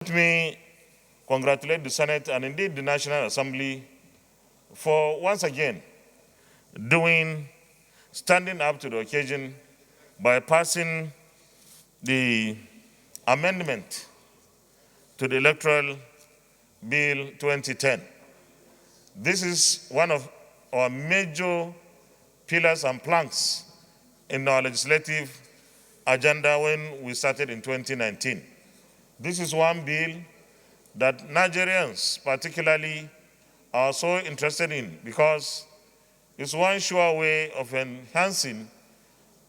Let me congratulate the Senate and indeed the National Assembly for once again standing up to the occasion by passing the amendment to the Electoral Bill 2010. This is one of our major pillars and planks in our legislative agenda when we started in 2019. This is one bill that Nigerians particularly are so interested in because it's one sure way of enhancing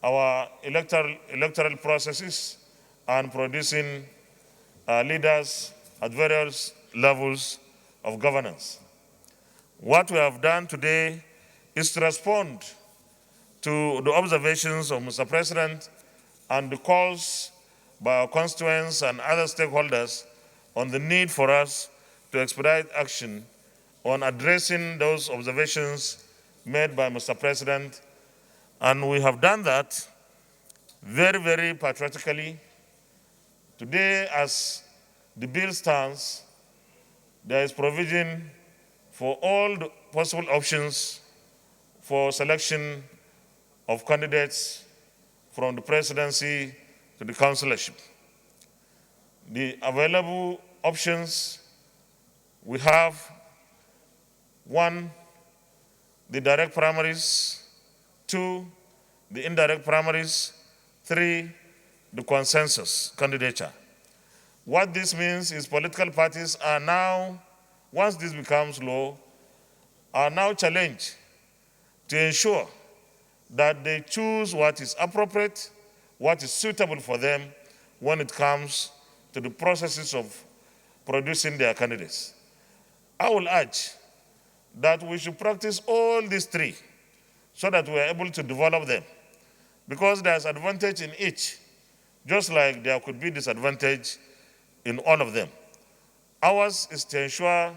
our electoral processes and producing leaders at various levels of governance. What we have done today is to respond to the observations of Mr. President and the calls by our constituents and other stakeholders on the need for us to expedite action on addressing those observations made by Mr. President. And we have done that very, very patriotically. Today, as the bill stands, there is provision for all the possible options for selection of candidates from the presidency to the councillorship. The available options we have: 1, the direct primaries; 2, the indirect primaries; 3, the consensus candidature. What this means is political parties are now, once this becomes law, are now challenged to ensure that they choose what is appropriate, what is suitable for them when it comes to the processes of producing their candidates. I will urge that we should practice all these three so that we are able to develop them, because there's advantage in each, just like there could be disadvantage in all of them. Ours is to ensure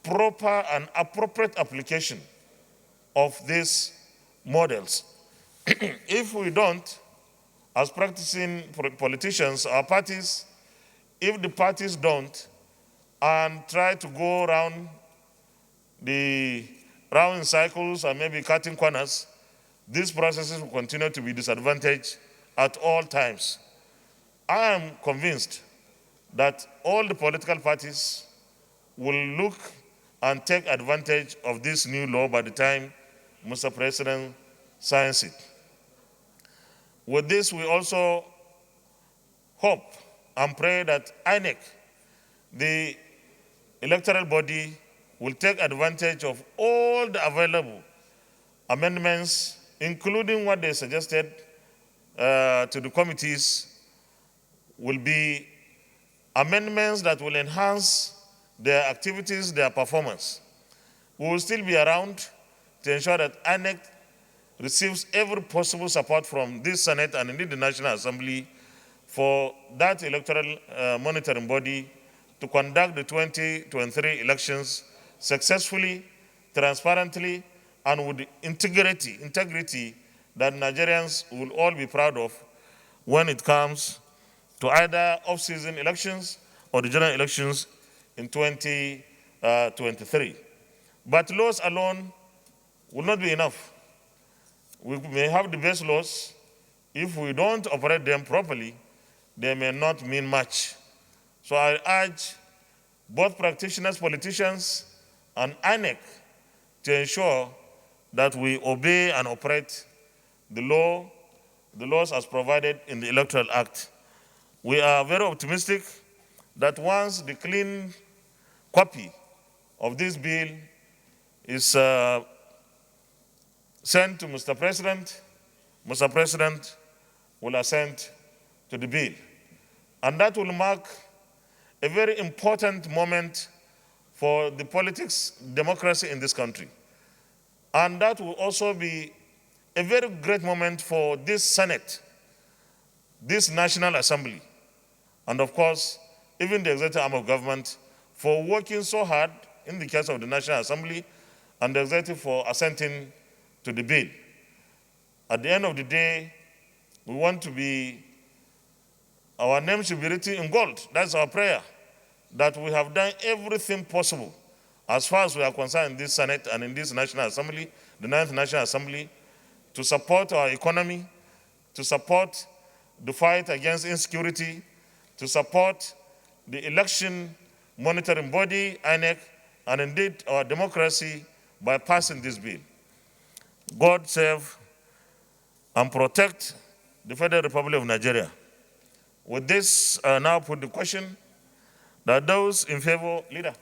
proper and appropriate application of these models. If we don't, as practicing politicians, our parties, if the parties don't and try to go around in cycles and maybe cutting corners, these processes will continue to be disadvantaged at all times. I am convinced that all the political parties will look and take advantage of this new law by the time Mr. President signs it. With this, we also hope and pray that INEC, the electoral body, will take advantage of all the available amendments, including what they suggested to the committees, will be amendments that will enhance their activities, their performance. We will still be around to ensure that INEC receives every possible support from this Senate and indeed the National Assembly for that electoral monitoring body to conduct the 2023 elections successfully, transparently, and with the integrity that Nigerians will all be proud of when it comes to either off-season elections or the general elections in 2023. But laws alone will not be enough. We may have the best laws. If we don't operate them properly, they may not mean much. So I urge both practitioners, politicians, and INEC to ensure that we obey and operate the laws as provided in the Electoral Act. We are very optimistic that once the clean copy of this bill is sent to Mr. President will assent to the bill. And that will mark a very important moment for the politics, democracy in this country. And that will also be a very great moment for this Senate, this National Assembly, and of course, even the executive arm of government for working so hard in the case of the National Assembly and the executive for assenting to the bill. At the end of the day, we want to be, our name should be written in gold. That's our prayer. that we have done everything possible as far as we are concerned in this Senate and in this National Assembly, the 9th National Assembly, to support our economy, to support the fight against insecurity, to support the election monitoring body, INEC, and indeed our democracy by passing this bill. God save and protect the Federal Republic of Nigeria. With this, I now put the question that those in favor, leader.